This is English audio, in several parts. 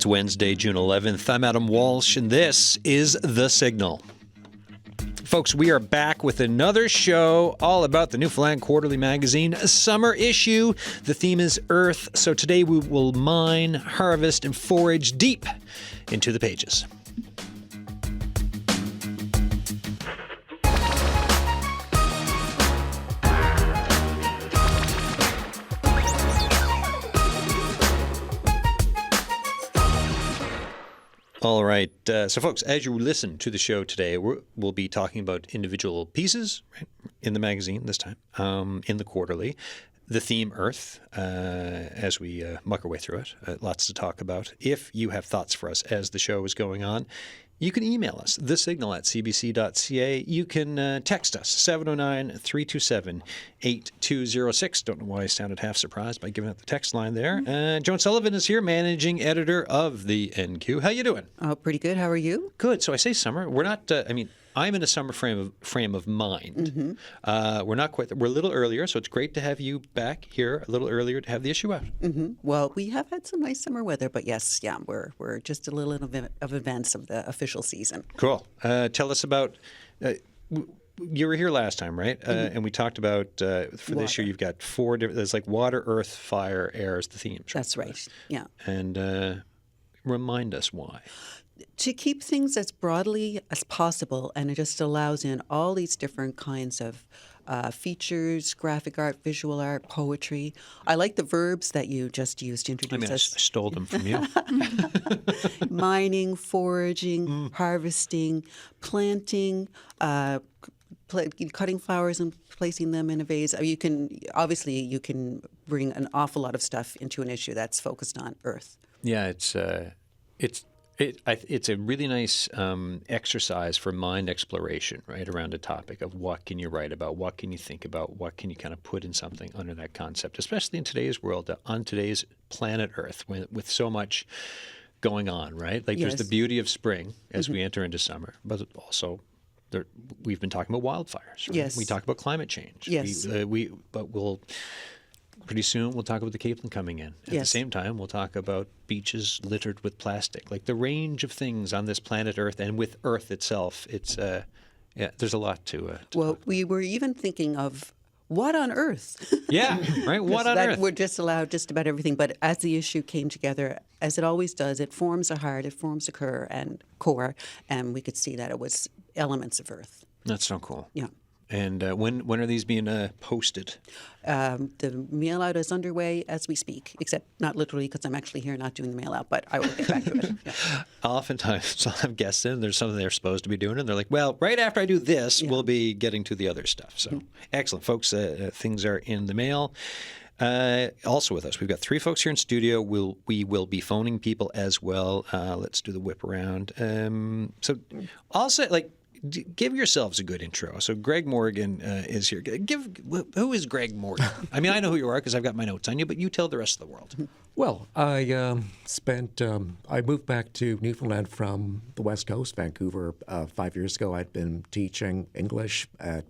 It's Wednesday, June 11th. I'm Adam Walsh, and this is The Signal. Folks, we are back with another show all about the Newfoundland Quarterly magazine summer issue. The theme is Earth, so today we will mine, harvest, and forage deep into the pages. All right. So, folks, as you listen to the show today, we'll be talking about individual pieces in the magazine this time, in the quarterly. The theme, Earth, as we muck our way through it. Lots to talk about. If you have thoughts for us as the show is going on, you can email us, thesignal@cbc.ca. You can text us, 709-327-8206. Don't know why I sounded half surprised by giving out the text line there. Joan Sullivan is here, managing editor of the NQ. How you doing? Oh, pretty good. How are you? Good. So I say summer. We're not, I'm in a summer frame of mind. Mm-hmm. We're not quite. We're a little earlier, so it's great to have you back here a little earlier to have the issue out. Mm-hmm. Well, we have had some nice summer weather, but yes, we're just a little of events of the official season. Cool. Tell us about. You were here last time, right? And we talked about for this year. You've got 4 different. There's like water, earth, fire, air is the themes. That's right. Yeah. And remind us why. To keep things as broadly as possible, and it just allows in all these different kinds of features, graphic art, visual art, poetry. I like the verbs that you just used to introduce us. I stole them from you. Mining, foraging, harvesting, planting, cutting flowers and placing them in a vase. You can bring an awful lot of stuff into an issue that's focused on Earth. Yeah, it's a really nice exercise for mind exploration, right, around a topic of what can you write about, what can you think about, what can you kind of put in something under that concept, especially in today's world, on today's planet Earth, with so much going on, right? Like There's the beauty of spring as we enter into summer, but also we've been talking about wildfires. Right? Yes. We talk about climate change. Yes. Pretty soon, we'll talk about the Capeland coming in. At the same time, we'll talk about beaches littered with plastic. Like the range of things on this planet Earth and with Earth itself, there's a lot to Well, we were even thinking of what on earth? Yeah, right? What on earth? We're just allowed just about everything. But as the issue came together, as it always does, it forms a heart, it forms a core, and we could see that it was elements of Earth. That's so cool. Yeah. And when are these being posted? The mail out is underway as we speak, except not literally because I'm actually here not doing the mail out, but I will get back to it. Yeah. Oftentimes, I'll have guests in, there's something they're supposed to be doing, and they're like, well, right after I do this, we'll be getting to the other stuff. So excellent, folks. Things are in the mail. Also with us, we've got 3 folks here in studio. We will be phoning people as well. Let's do the whip around. So I'll say, give yourselves a good intro. So Greg Morgan is here. Who is Greg Morgan? I mean, I know who you are because I've got my notes on you, but you tell the rest of the world. Well, I moved back to Newfoundland from the West Coast, Vancouver, 5 years ago. I'd been teaching English at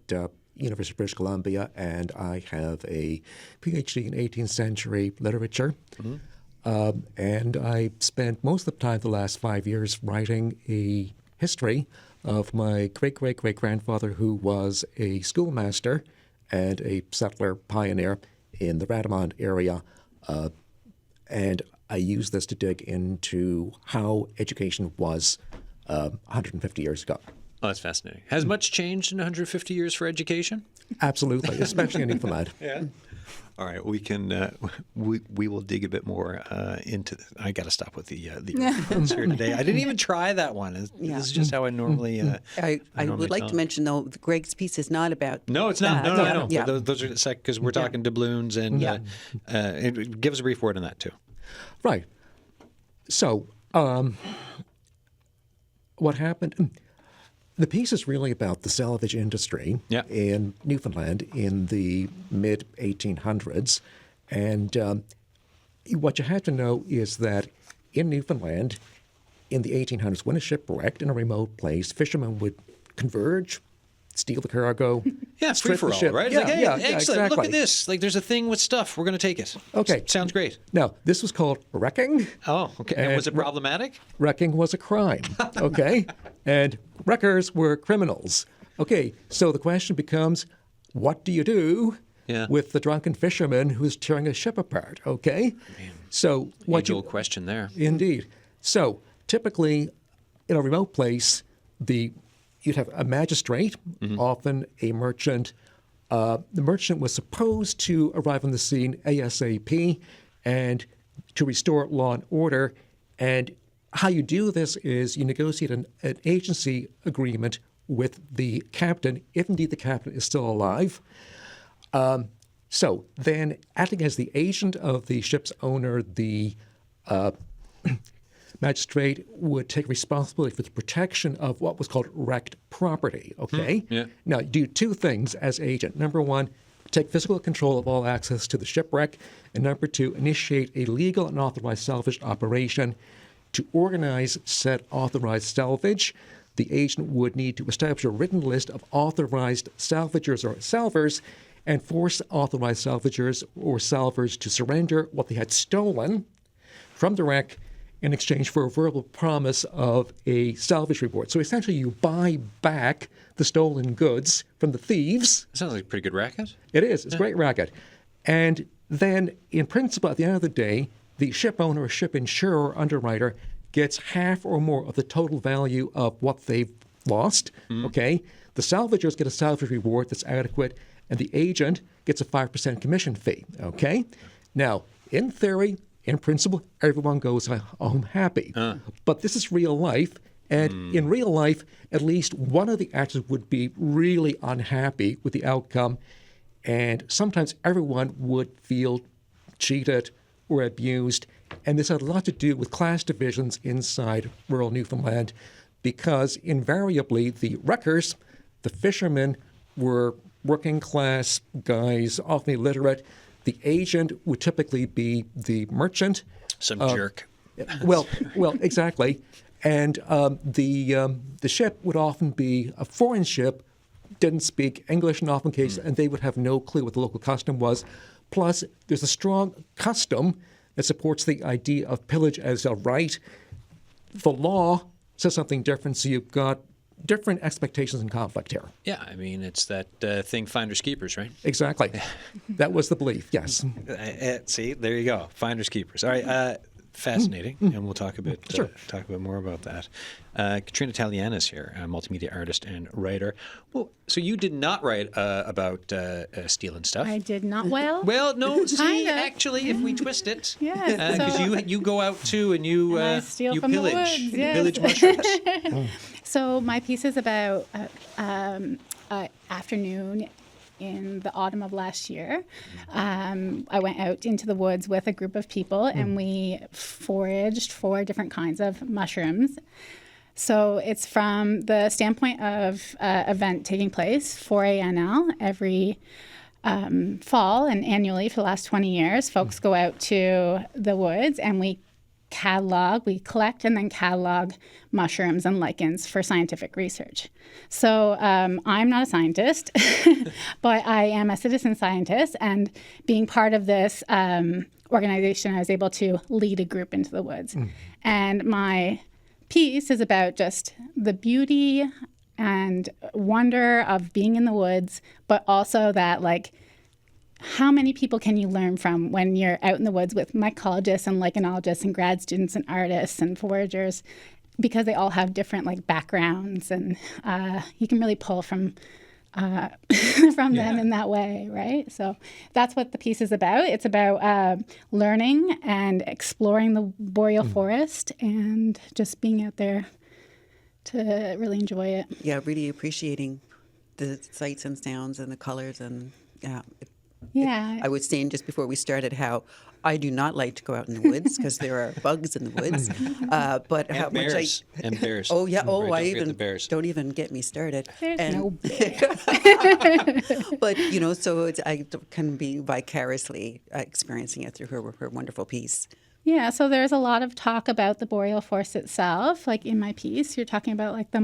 University of British Columbia, and I have a PhD in 18th century literature. And I spent most of the time the last 5 years writing a history of my great-great-great-grandfather, who was a schoolmaster and a settler pioneer in the Radamont area. And I use this to dig into how education was 150 years ago. Oh, that's fascinating. Has much changed in 150 years for education? Absolutely, especially in Newfoundland. Yeah. All right, we can we will dig a bit more into this. I got to stop with the reference here today. I didn't even try that one. This is just how I normally. I would like to mention though, Greg's piece is not about. No, it's not. No. Yeah. Those are because we're talking doubloons, and give us a brief word on that too. Right. So, what happened? The piece is really about the salvage industry in Newfoundland in the mid-1800s. And what you have to know is that in Newfoundland, in the 1800s, when a ship wrecked in a remote place, fishermen would converge steal the cargo. Yeah, free strip for the all, ship. right? It's Yeah, like, hey, yeah, excellent. exactly. Look at this. Like, there's a thing with stuff. We're going to take it. Okay. Sounds great. Now, this was called wrecking. Oh, okay. And was it problematic? Wrecking was a crime, okay? And wreckers were criminals. Okay, so the question becomes, what do you do Yeah. with the drunken fisherman who's tearing a ship apart, okay? So what Age-old question there. Indeed. So typically, in a remote place, you'd have a magistrate, often a merchant. The merchant was supposed to arrive on the scene ASAP and to restore law and order. And how you do this is you negotiate an agency agreement with the captain, if indeed the captain is still alive. So then, acting as the agent of the ship's owner, the magistrate would take responsibility for the protection of what was called wrecked property, okay? Yeah. Now, do two things as agent. Number one, take physical control of all access to the shipwreck. And number two, initiate a legal and authorized salvage operation. To organize said authorized salvage, the agent would need to establish a written list of authorized salvagers or salvers and force authorized salvagers or salvers to surrender what they had stolen from the wreck in exchange for a verbal promise of a salvage reward. So essentially, you buy back the stolen goods from the thieves. That sounds like a pretty good racket. It is. It's a great racket. And then, in principle, at the end of the day, the ship owner or ship insurer or underwriter gets half or more of the total value of what they've lost, okay? The salvagers get a salvage reward that's adequate, and the agent gets a 5% commission fee, okay? Now, in theory, in principle, everyone goes home happy. But this is real life, and in real life, at least one of the actors would be really unhappy with the outcome, and sometimes everyone would feel cheated or abused. And this had a lot to do with class divisions inside rural Newfoundland, because invariably the wreckers, the fishermen, were working class guys, often illiterate. The agent would typically be the merchant. Some jerk. Well, exactly. And the ship would often be a foreign ship, didn't speak English in often cases, and they would have no clue what the local custom was. Plus, there's a strong custom that supports the idea of pillage as a right. The law says something different, so you've got different expectations and conflict here. Yeah, I mean, it's that thing, finders keepers, right? Exactly. That was the belief, yes. See, there you go, finders keepers. All right, fascinating, and we'll talk a bit more about that. Katrina Taliana is here, a multimedia artist and writer. Well, so you did not write about stealing stuff. I did not. Well, no. See, Kinda. actually, if we twist it, Yes, because so- you go out too, and you I steal you from the pillage, woods, yes. pillage mushrooms. So my piece is about afternoon in the autumn of last year. I went out into the woods with a group of people and we foraged for different kinds of mushrooms. So it's from the standpoint of event taking place, 4ANL, every fall and annually for the last 20 years. Folks go out to the woods and we collect and then catalog mushrooms and lichens for scientific research. So I'm not a scientist, but I am a citizen scientist, and being part of this organization, I was able to lead a group into the woods. And my piece is about just the beauty and wonder of being in the woods, but also that, like, how many people can you learn from when you're out in the woods with mycologists and lichenologists and grad students and artists and foragers, because they all have different backgrounds, and you can really pull from them in that way, right? So that's what the piece is about. It's about learning and exploring the boreal forest and just being out there to really enjoy it. Yeah, really appreciating the sights and sounds and the colors, and Yeah. I was saying just before we started how I do not like to go out in the woods because there are bugs in the woods. But how And much bears. And bears. Oh yeah. Oh, Right, I don't forget even the bears. don't even get me started. There's no bear. But so I can be vicariously experiencing it through her wonderful piece. Yeah, so there's a lot of talk about the boreal forest itself. Like in my piece, you're talking about like the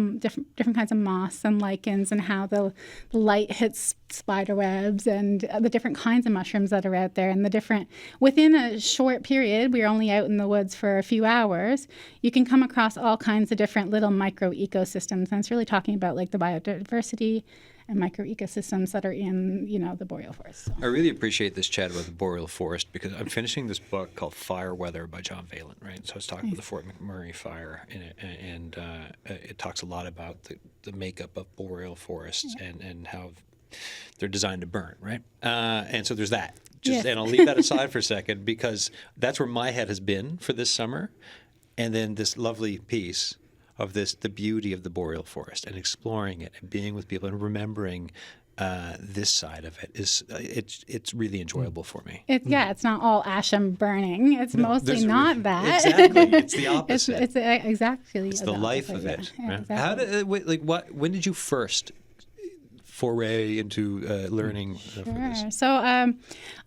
different kinds of moss and lichens and how the light hits spider webs and the different kinds of mushrooms that are out there and the different, within a short period, we're only out in the woods for a few hours, you can come across all kinds of different little micro ecosystems. And it's really talking about like the biodiversity and micro ecosystems that are in, the boreal forest. So. I really appreciate this chat about the boreal forest because I'm finishing this book called Fire Weather by John Valen, right? So I was talking about the Fort McMurray fire in it, and it talks a lot about the makeup of boreal forests and how they're designed to burn, right? And so there's that. And I'll leave that aside for a second because that's where my head has been for this summer. And then this lovely piece of the beauty of the boreal forest and exploring it and being with people and remembering this side of it it's really enjoyable for me. It's not all ash and burning. It's mostly not that. Exactly, it's the opposite. It's exactly. It's the life of it. Yeah, Right? exactly. When did you first foray into learning? For this? Sure. So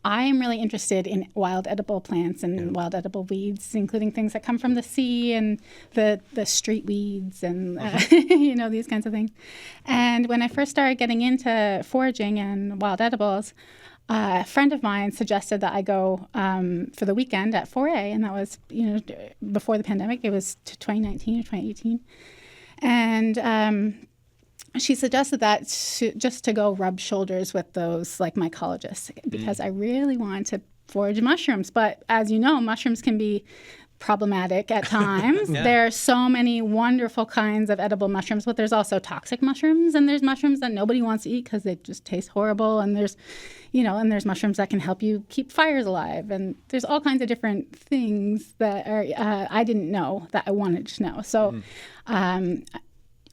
I am really interested in wild edible plants and wild edible weeds, including things that come from the sea and the street weeds and these kinds of things. And when I first started getting into foraging and wild edibles, a friend of mine suggested that I go for the weekend at 4A, and that was before the pandemic. It was 2019 or 2018, and she suggested that just to go rub shoulders with those like mycologists because I really want to forage mushrooms. But as you know, mushrooms can be problematic at times. There are so many wonderful kinds of edible mushrooms, but there's also toxic mushrooms, and there's mushrooms that nobody wants to eat because they just taste horrible. And there's, and there's mushrooms that can help you keep fires alive. And there's all kinds of different things that are I didn't know that I wanted to know. So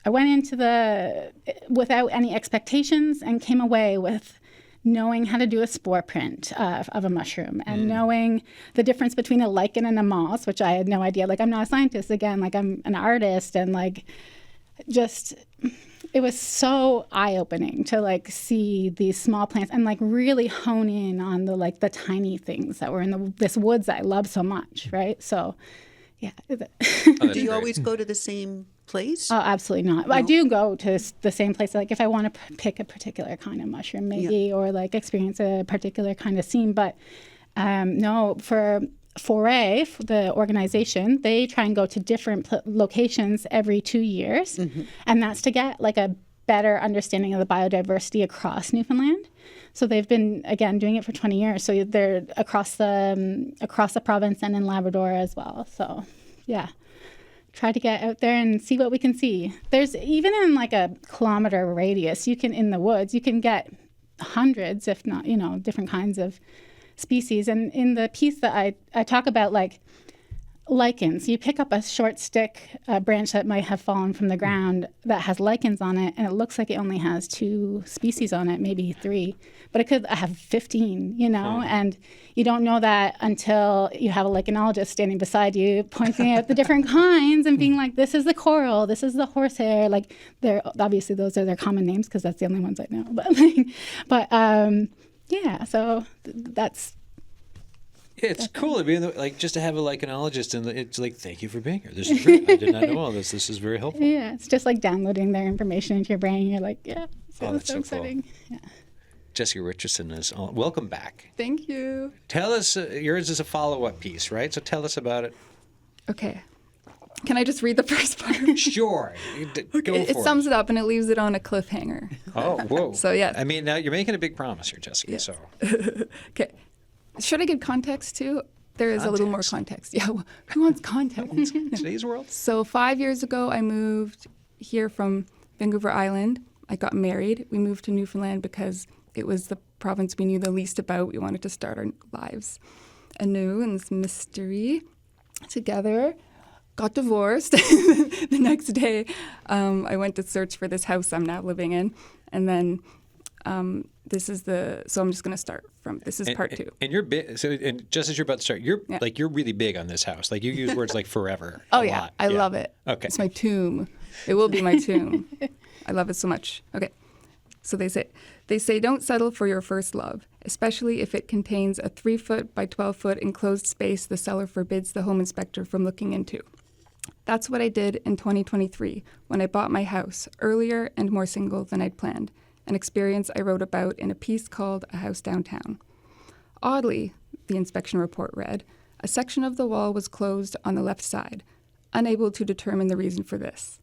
I went into without any expectations and came away with knowing how to do a spore print of a mushroom and knowing the difference between a lichen and a moss, which I had no idea. Like, I'm not a scientist, again, like I'm an artist, and like just it was so eye-opening to like see these small plants and like really hone in on the tiny things that were in this woods that I love so much, right? So yeah. Do you always go to the same place? Oh, absolutely not. No? I do go to the same place. Like if I want to pick a particular kind of mushroom, maybe, or like experience a particular kind of scene. But no, for 4A, the organization, they try and go to different locations every 2 years, and that's to get like a better understanding of the biodiversity across Newfoundland. So they've been, again, doing it for 20 years. So they're across the province and in Labrador as well. So, yeah, try to get out there and see what we can see. There's even in like a kilometer radius, in the woods, you can get hundreds, if not, different kinds of species. And in the piece that I talk about, like, lichens. You pick up a short stick, a branch that might have fallen from the ground that has lichens on it, and it looks like it only has 2 species on it, maybe 3, but it could have 15, and you don't know that until you have a lichenologist standing beside you, pointing out the different kinds and being like, this is the coral, this is the horsehair. Like, obviously those are their common names because that's the only ones I know. But so that's. It's cool. I mean, like, just to have a lichenologist, and it's like, thank you for being here. This is great. I did not know all this. This is very helpful. Yeah, it's just like downloading their information into your brain. You're like, yeah, that's so exciting. Cool. Yeah. Jessica Richardson is on. Welcome back. Thank you. Tell us, yours is a follow-up piece, right? So tell us about it. Okay. Can I just read the first part? Sure. Go for it. It sums it up and it leaves it on a cliffhanger. Oh, whoa. So, yeah. I mean, now you're making a big promise here, Jessica. Yes. So. Okay. Should I give context too? There is a little more context. Yeah, who wants context? Today's world. So 5 years ago, I moved here from Vancouver Island. I got married. We moved to Newfoundland because it was the province we knew the least about. We wanted to start our lives anew in this mystery together. Got divorced. The next day, I went to search for this house I'm now living in. And then so I'm just going to start from, this is part 2. And you're big, so, and just as you're about to start, you're really big on this house. Like, you use words like forever. Oh, yeah. Lot. I love it. Okay. It's my tomb. It will be my tomb. I love it so much. Okay. So they say don't settle for your first love, especially if it contains a 3-foot by 12-foot enclosed space the seller forbids the home inspector from looking into. That's what I did in 2023 when I bought my house, earlier and more single than I'd planned, an experience I wrote about in a piece called A House Downtown. Oddly, the inspection report read, a section of the wall was closed on the left side, unable to determine the reason for this.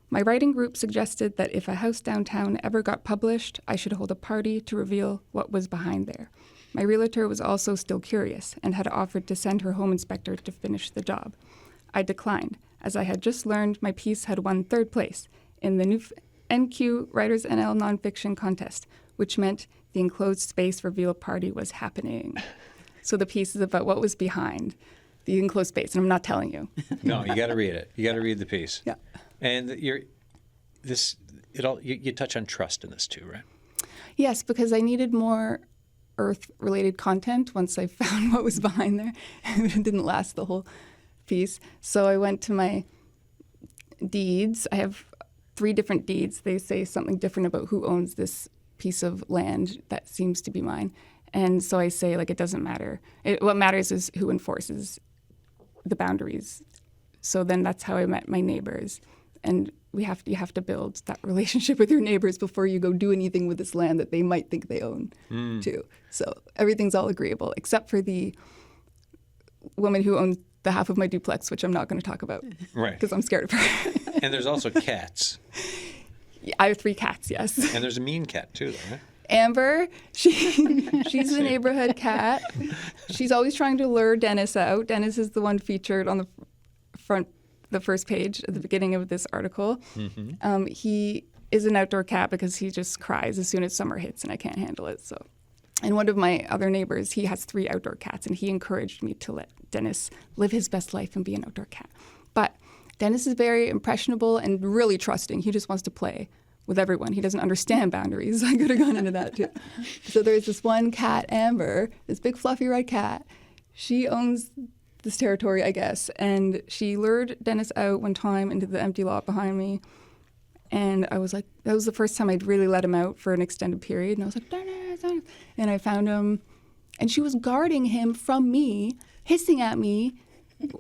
My writing group suggested that if A House Downtown ever got published, I should hold a party to reveal what was behind there. My realtor was also still curious and had offered to send her home inspector to finish the job. I declined, as I had just learned my piece had won 3rd place in the new NQ Writers NL Nonfiction Contest, which meant the enclosed space reveal party was happening. So the piece is about what was behind the enclosed space, and I'm not telling you. No, you got to read it. You got to read the piece. Yeah. And you touch on trust in this too, right? Yes, because I needed more Earth-related content once I found what was behind there. It didn't last the whole piece. So I went to my deeds. I have 3 different deeds. They say something different about who owns this piece of land that seems to be mine. And so I say, like, it doesn't matter. What matters is who enforces the boundaries. So then that's how I met my neighbors. And you have to build that relationship with your neighbors before you go do anything with this land that they might think they own too. So everything's all agreeable, except for the woman who owns the half of my duplex, which I'm not going to talk about. Right. Because I'm scared of her. And there's also cats. Yeah, I have 3 cats, yes. And there's a mean cat too, though, right? Amber, she's the neighborhood cat. She's always trying to lure Dennis out. Dennis is the one featured on the first page at the beginning of this article. Mm-hmm. He is an outdoor cat because he just cries as soon as summer hits, and I can't handle it. So, and one of my other neighbors, he has 3 outdoor cats, and he encouraged me to let Dennis live his best life and be an outdoor cat. But Dennis is very impressionable and really trusting. He just wants to play with everyone. He doesn't understand boundaries. I could have gone into that too. So there's this one cat, Amber, this big fluffy red cat. She owns this territory, I guess, and she lured Dennis out one time into the empty lot behind me. And I was like, that was the first time I'd really let him out for an extended period. And I was like, Dennis, Dennis. And I found him, and she was guarding him from me, hissing at me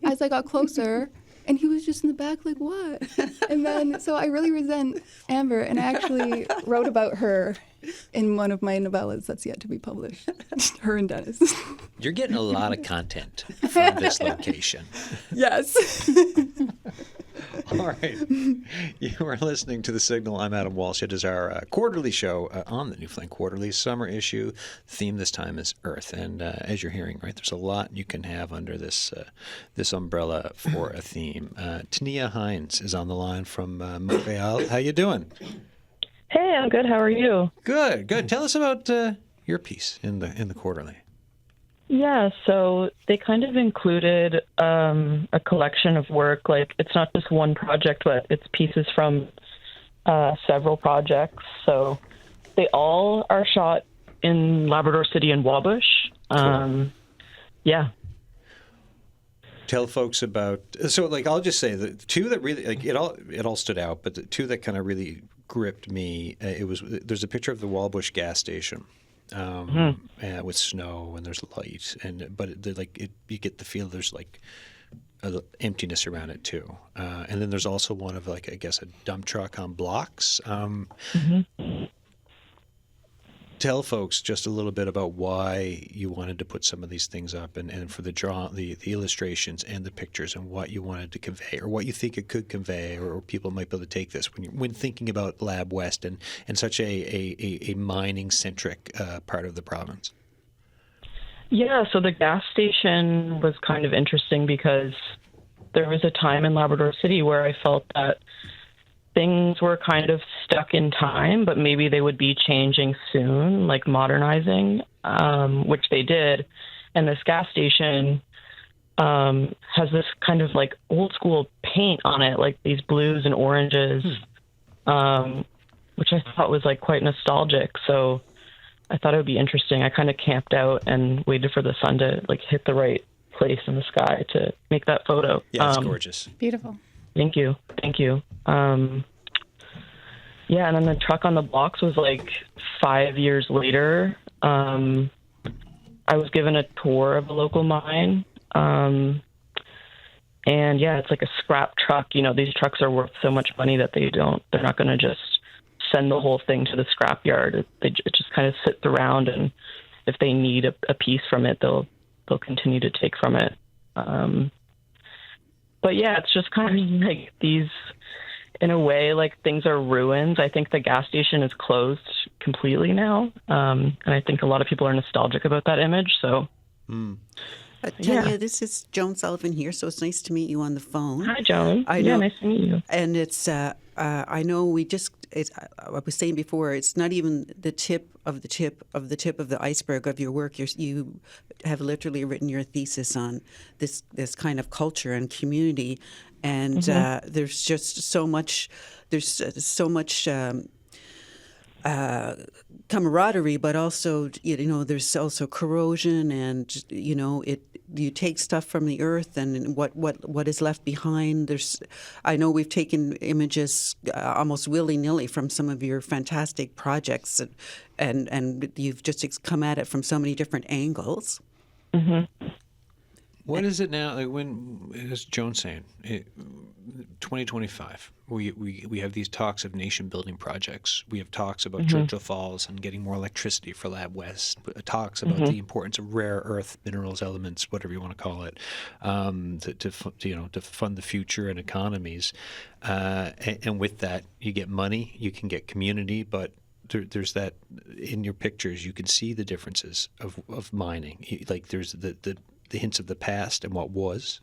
as I got closer. And he was just in the back like, what? And then, so I really resent Amber, and I actually wrote about her in one of my novellas that's yet to be published. Her and Dennis. You're getting a lot of content from this location. Yes. All right. You are listening to The Signal. I'm Adam Walsh. It is our quarterly show on the Newfoundland Quarterly summer issue. The theme this time is Earth. And as you're hearing, right, there's a lot you can have under this umbrella for a theme. Tania Hines is on the line from Montreal. How you doing? Hey, I'm good. How are you? Good, good. Tell us about your piece in the quarterly. Yeah, so they kind of included a collection of work. Like, it's not just one project, but it's pieces from several projects. So they all are shot in Labrador City and Wabush. Cool. Yeah. Tell folks about, so like, I'll just say the 2 that really, like, it all stood out, but the 2 that kind of really gripped me, there's a picture of the Wabush gas station. With snow and there's light, you get the feel there's like emptiness around it too, and then there's also one of, like, I guess, a dump truck on blocks. Tell folks just a little bit about why you wanted to put some of these things up, and for the illustrations and the pictures, and what you wanted to convey, or what you think it could convey, or people might be able to take this when thinking about Lab West and such a mining centric part of the province. Yeah, so the gas station was kind of interesting because there was a time in Labrador City where I felt that things were kind of stuck in time, but maybe they would be changing soon, like modernizing, which they did. And this gas station has this kind of like old school paint on it, like these blues and oranges, which I thought was like quite nostalgic. So I thought it would be interesting. I kind of camped out and waited for the sun to like hit the right place in the sky to make that photo. Yeah, it's gorgeous. Beautiful. Thank you. Yeah, and then the truck on the blocks was like 5 years later. I was given a tour of a local mine. And yeah, it's like a scrap truck. You know, these trucks are worth so much money that they're not going to just send the whole thing to the scrap yard. It just kind of sits around, and if they need a piece from it, they'll continue to take from it. But yeah, it's just kind of like these, in a way, like things are ruins. I think the gas station is closed completely now. And I think a lot of people are nostalgic about that image. So, Tanya, this is Joan Sullivan here, so it's nice to meet you on the phone. Hi, Joan. I know, nice to meet you. And it's, I know I was saying before, it's not even the tip of the iceberg of your work. You have literally written your thesis on this kind of culture and community, and there's just so much. There's so much. Camaraderie, but also, there's also corrosion, and you take stuff from the earth, and what is left behind. I know we've taken images almost willy-nilly from some of your fantastic projects, and you've just come at it from so many different angles. Mm-hmm. What is it now? Like when, as Joan's saying, 2025, we have these talks of nation-building projects. We have talks about Churchill Falls and getting more electricity for Lab West. Talks about the importance of rare earth minerals, elements, whatever you want to call it, to fund the future and economies. And with that, you get money, you can get community, but there's that in your pictures. You can see the differences of mining. Like there's the hints of the past and what was,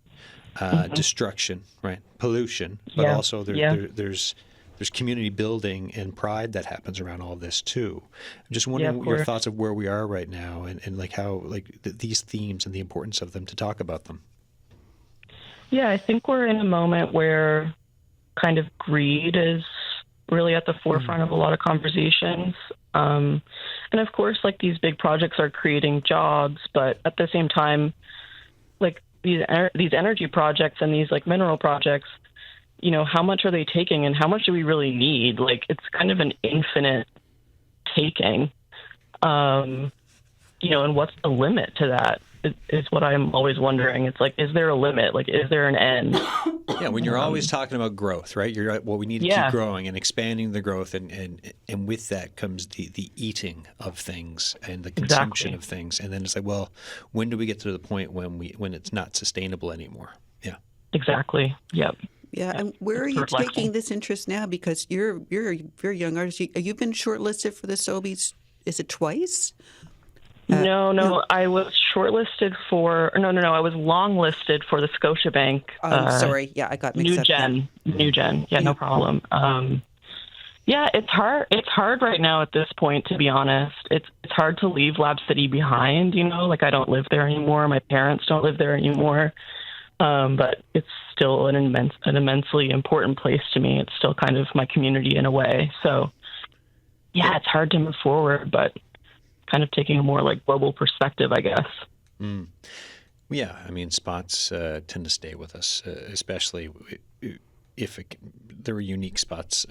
destruction, right? Pollution, but also there's community building and pride that happens around all this too. I'm just wondering your thoughts of where we are right now, and like how these themes and the importance of them, to talk about them. Yeah, I think we're in a moment where kind of greed is really at the forefront of a lot of conversations. And of course, like, these big projects are creating jobs, but at the same time, like these energy projects and these like mineral projects, how much are they taking and how much do we really need? Like, it's kind of an infinite taking. And what's the limit to that is what I'm always wondering. It's like, is there a limit? Like, is there an end? Yeah, when you're always talking about growth, right? You're like, well, we need to keep growing and expanding the growth, and with that comes the eating of things and the consumption of things, and then it's like, well, when do we get to the point when it's not sustainable anymore? Yeah, exactly. Yep. Yeah, and where are you taking this interest now? Because you're a very young artist. You've been shortlisted for the Sobeys. Is it twice? No. I was shortlisted for. No. I was longlisted for the Scotiabank. Sorry. Yeah, I got mixed up. New Gen. Yeah, no problem. Yeah, it's hard. It's hard right now at this point, to be honest. It's hard to leave Lab City behind. Like, I don't live there anymore. My parents don't live there anymore. But it's still an immensely important place to me. It's still kind of my community in a way. So, yeah, it's hard to move forward, but kind of taking a more like global perspective, I guess. Yeah, I mean, spots tend to stay with us, especially if there are unique spots,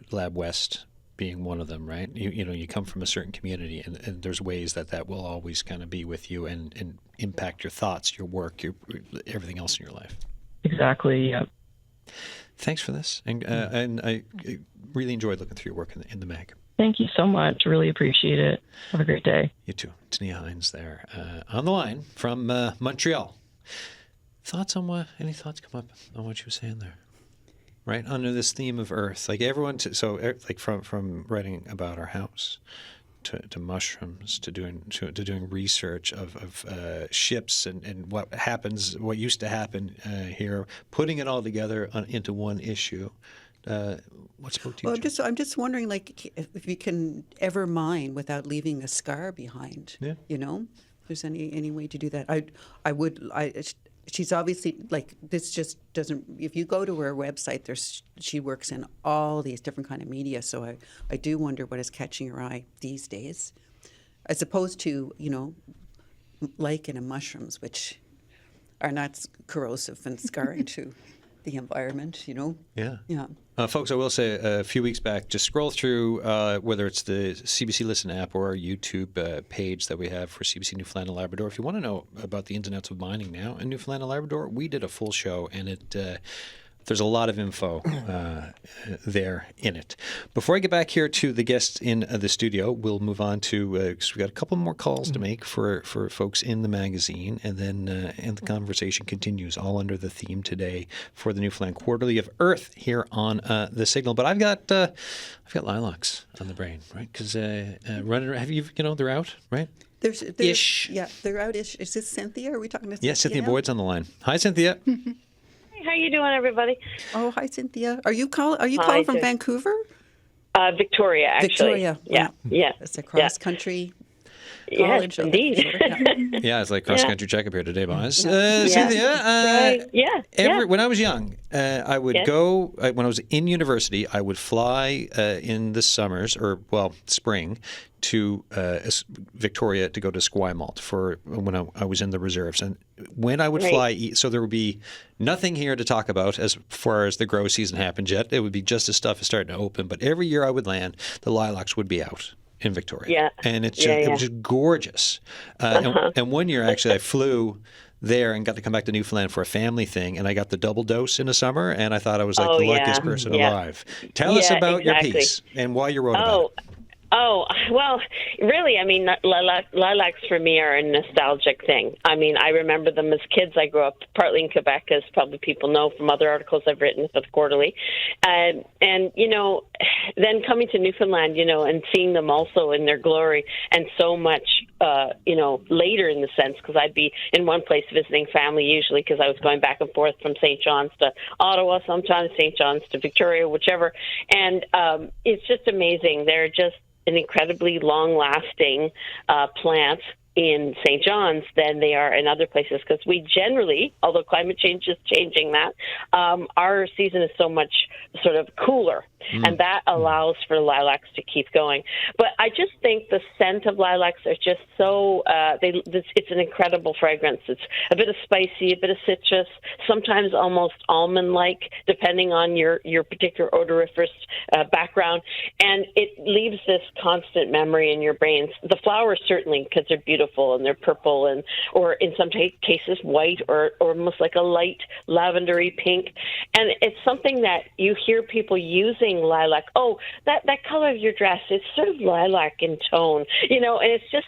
Lab West being one of them, right? You come from a certain community, and there's ways that will always kind of be with you and impact your thoughts, your work, everything else in your life. Exactly, yeah. Thanks for this, and I really enjoyed looking through your work in the mag. Thank you so much. Really appreciate it. Have a great day. You too. Tania Hines there on the line from Montreal. Any thoughts come up on what you were saying there? Right, under this theme of Earth, like everyone. Like from writing about our house to mushrooms to doing research of ships and what used to happen here, putting it all together into one issue. What spoke to you? Well, I'm just wondering, like, if you can ever mine without leaving a scar behind. Yeah. If there's any way to do that. She's obviously, like, this just doesn't. If you go to her website, she works in all these different kind of media. So I do wonder what is catching her eye these days, as opposed to lichen and mushrooms, which are not corrosive and scarring to the environment, Yeah. Yeah. Folks, I will say a few weeks back, just scroll through whether it's the CBC Listen app or our YouTube page that we have for CBC Newfoundland and Labrador. If you want to know about the ins and outs of mining now in Newfoundland and Labrador, we did a full show, and there's a lot of info there in it. Before I get back here to the guests in the studio, we'll move on to, because we've got a couple more calls to make for folks in the magazine, and then and the conversation continues all under the theme today for the Newfoundland Quarterly of Earth here on The Signal. But I've got lilacs on the brain, right? Because running around, they're out, right? There's Ish. Yeah, they're out. Is this Cynthia? Are we talking to Cynthia? Yeah, Cynthia now? Boyd's on the line. Hi, Cynthia. How you doing, everybody? Oh, hi, Cynthia. Are you calling from Jen. Vancouver? Victoria, actually. Victoria. Yeah, yeah. It's a cross-country Yes, college. indeed. Yeah, it's like cross-country check up here today, boys. Yeah. Cynthia, Yeah. when I was young, I would go, when I was in university, I would fly in the summers, spring, to Victoria to go to Esquimalt for when I was in the reserves. And when I would fly, so there would be nothing here to talk about as far as the grow season happened yet. It would be just as stuff is starting to open. But every year I would land, the lilacs would be out in Victoria. Yeah. And it was just gorgeous. And one year, actually, I flew there and got to come back to Newfoundland for a family thing, and I got the double dose in the summer, and I thought I was like the luckiest person alive. Tell us about your piece and why you wrote about it. Oh, well, really, I mean, lilacs for me are a nostalgic thing. I mean, I remember them as kids. I grew up partly in Quebec, as probably people know from other articles I've written for the Quarterly. And then coming to Newfoundland, and seeing them also in their glory and so much, later in the sense, because I'd be in one place visiting family usually because I was going back and forth from St. John's to Ottawa, sometimes St. John's to Victoria, whichever. And it's just amazing. They're just an incredibly long-lasting plant in St. John's than they are in other places, because we generally, although climate change is changing that, our season is so much sort of cooler, and that allows for lilacs to keep going. But I just think the scent of lilacs are just so, it's an incredible fragrance. It's a bit of spicy, a bit of citrus, sometimes almost almond-like, depending on your particular odoriferous background, and it leaves this constant memory in your brains. The flowers certainly, because they're beautiful and they're purple, or in some cases white, or almost like a light lavendery pink. And it's something that you hear people using lilac. Oh, that color of your dress is sort of lilac in tone, and it's just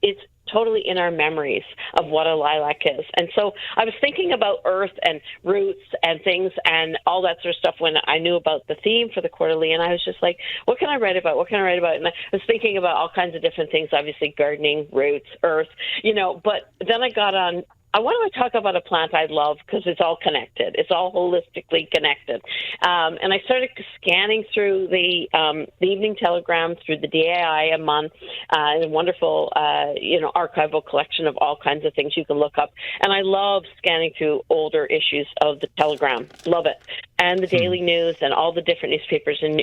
it's totally in our memories of what a lilac is. And so I was thinking about earth and roots and things and all that sort of stuff when I knew about the theme for the Quarterly, and I was just like, what can I write about? And I was thinking about all kinds of different things, obviously gardening, roots, earth, but then I got on, why don't I talk about a plant I love, because it's all connected. It's all holistically connected. And I started scanning through the Evening Telegram, through the DAI a month, a wonderful, archival collection of all kinds of things you can look up. And I love scanning through older issues of the Telegram. Love it. And the Daily News and all the different newspapers, and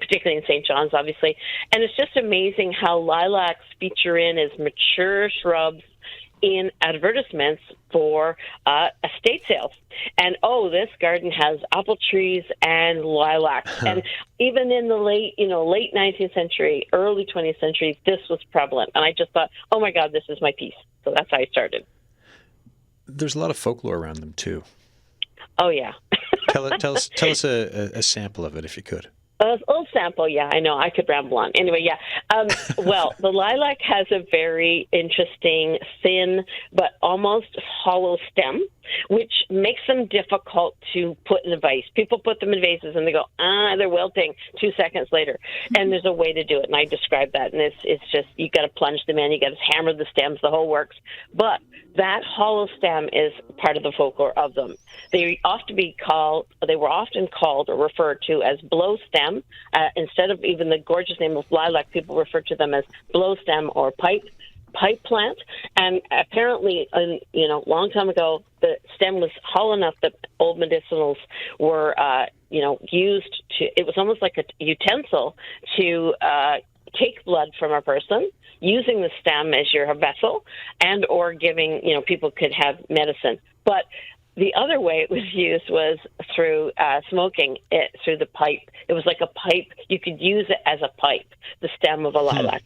particularly in St. John's, obviously. And it's just amazing how lilacs feature in as mature shrubs in advertisements for estate sales. And, this garden has apple trees and lilacs. And even in the late 19th century, early 20th century, this was prevalent. And I just thought, oh, my God, this is my piece. So that's how I started. There's a lot of folklore around them, too. Oh, yeah. Tell us a sample of it, if you could. A little sample, yeah, I know. I could ramble on. Anyway, yeah. Well, the lilac has a very interesting, thin, but almost hollow stem, which makes them difficult to put in a vase. People put them in vases and they go, they're wilting 2 seconds later. And there's a way to do it, and I describe that. And it's just, you got to plunge them in, you got to hammer the stems, the whole works. But that hollow stem is part of the folklore of them. They were often called or referred to as blow stem. Instead of even the gorgeous name of lilac, people refer to them as blow stem or pipe plant. And apparently, long time ago, the stem was hollow enough that old medicinals were, used to. It was almost like a utensil to take blood from a person, using the stem as your vessel, and or giving, people could have medicine. But the other way it was used was through smoking it through the pipe. It was like a pipe. You could use it as a pipe, the stem of a lilac.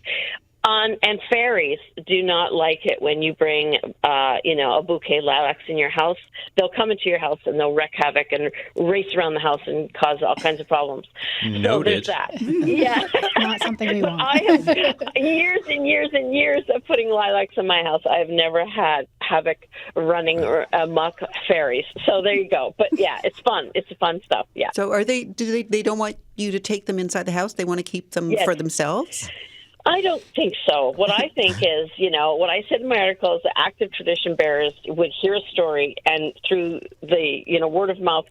And fairies do not like it when you bring, a bouquet of lilacs in your house. They'll come into your house and they'll wreak havoc and race around the house and cause all kinds of problems. Noted. So there's that. Yeah. Not something we want. I have years and years and years of putting lilacs in my house. I have never had havoc running or amok fairies. So there you go. But yeah, it's fun. It's fun stuff. Yeah. So they don't want you to take them inside the house? They want to keep them for themselves? I don't think so. What I think is, what I said in my article is the active tradition bearers would hear a story, and through the, word of mouth,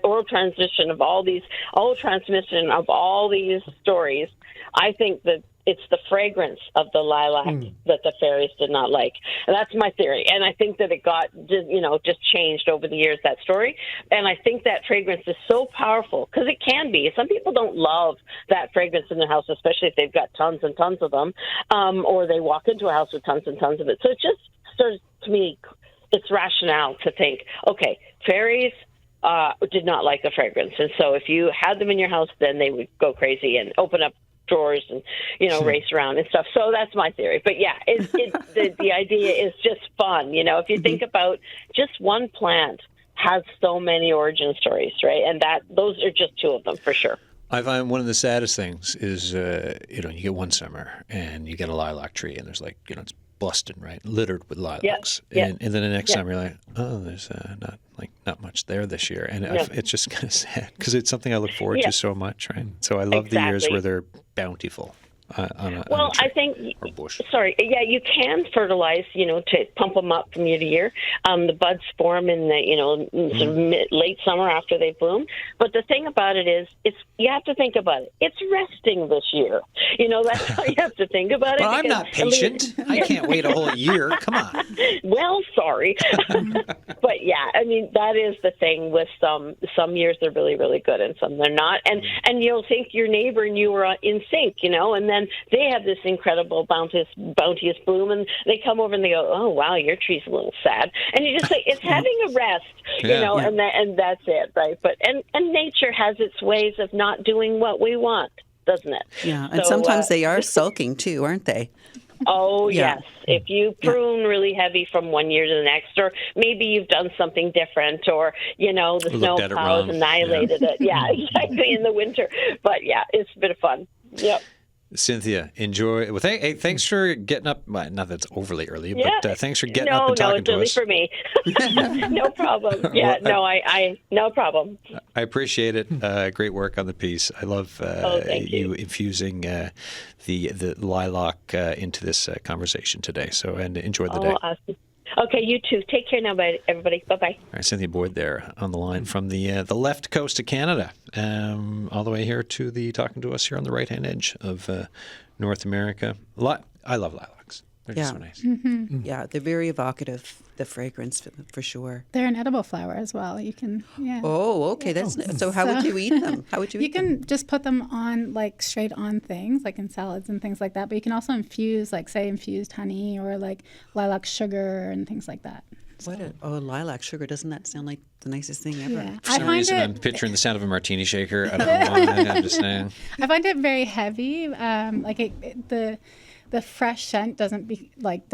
oral transmission of transmission of all these stories, I think that it's the fragrance of the lilac that the fairies did not like. And that's my theory. And I think that it got, just changed over the years, that story. And I think that fragrance is so powerful, because it can be. Some people don't love that fragrance in their house, especially if they've got tons and tons of them, or they walk into a house with tons and tons of it. So it just starts, to me, it's rationale to think, okay, fairies did not like the fragrance. And so if you had them in your house, then they would go crazy and open up drawers and race around and stuff. So that's my theory. But yeah, the idea is just fun. If you think about just one plant has so many origin stories, right? And those are just two of them for sure. I find one of the saddest things is you get one summer and you get a lilac tree and there's it's busting, right, littered with lilacs, and then the next summer you're like, oh, there's not much there this year, and it's just kind of sad because it's something I look forward to so much, right? So I love the years where they're bountiful. On a tree I think, or bush. You can fertilize, to pump them up from year to year. The buds form in the, sort of late summer after they bloom. But the thing about it is, you have to think about it. It's resting this year. That's how you have to think about it. Well, I'm not patient. I can't wait a whole year. Come on. Well, sorry. But yeah, that is the thing with some years they're really, really good and some they're not. And you'll think your neighbor and you are in sync, and then they have this incredible bounteous bloom, and they come over and they go, oh, wow, your tree's a little sad. And you just say, it's having a rest, and that's it, right? But and nature has its ways of not doing what we want, doesn't it? Yeah, and sometimes they are sulking too, aren't they? Oh, yes. If you prune really heavy from one year to the next, or maybe you've done something different, or, the snow plows annihilated it. Yeah, exactly, in the winter. But, yeah, it's a bit of fun. Yep. Cynthia, enjoy. Well, thanks for getting up. Well, not that it's overly early, but thanks for getting up and talking to us. No, it's early for me. No problem. Yeah, no problem. I appreciate it. Great work on the piece. I love you infusing the lilac into this conversation today. So, and enjoy the day. Awesome. Okay, you too. Take care now, everybody. Bye-bye. All right, Cynthia Boyd there on the line from the left coast of Canada, all the way here to talking to us here on the right-hand edge of North America. I love lilacs. They're just so nice. Mm-hmm. Yeah, they're very evocative, the fragrance for sure. They're an edible flower as well. You can, Oh, okay. So how would you eat them? How would you eat them? You can just put them on, straight on things, like in salads and things like that. But you can also infuse, infused honey or lilac sugar and things like that. Lilac sugar. Doesn't that sound like the nicest thing ever? Yeah. For some reason, I'm picturing the sound of a martini shaker. I don't know why. I'm just saying. I find it very heavy. The fresh scent doesn't beget